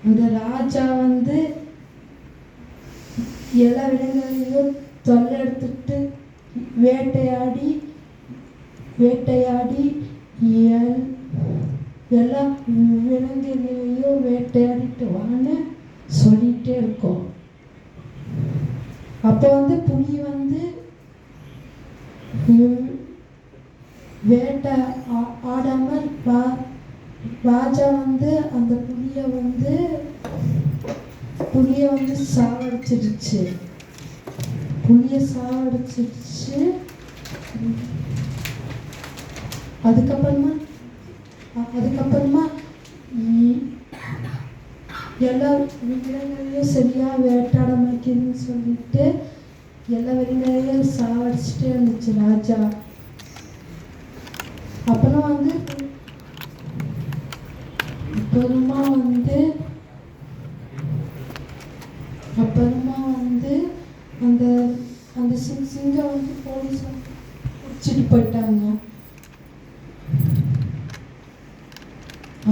அந்த ராஜா வந்து எல்லா விலங்குகளையும் தொல்லை எடுத்துட்டு வேட்டையாடி எல்லா விலங்குகளையும் வேட்டையாடிட்டு வான்னு சொல்லிகிட்டே இருக்கோம். அப்போ வந்து புலி வந்து வேட்டை ஆடாமல் ராஜா வந்து அந்த புலியை வந்து சாவடிச்சிருச்சு. அதுக்கப்புறமா எல்லா விலங்குகளையும் சரியா வேட்டாட மாட்டேன்னு சொல்லிட்டு எல்லா விலங்குகளையும் சாவடிச்சுட்டே இருந்துச்சு ராஜா. அப்புறமா வந்து அந்த சிங்கம் வந்து போலீஸ் வந்து பிடிச்சிட்டு போயிட்டாங்க.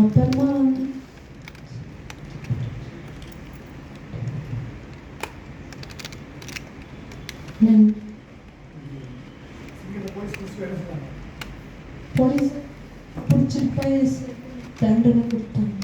அப்புறமா வந்து போலீஸ் பிடிச்சிட்டு போய் தண்டனை கொடுத்தாங்க.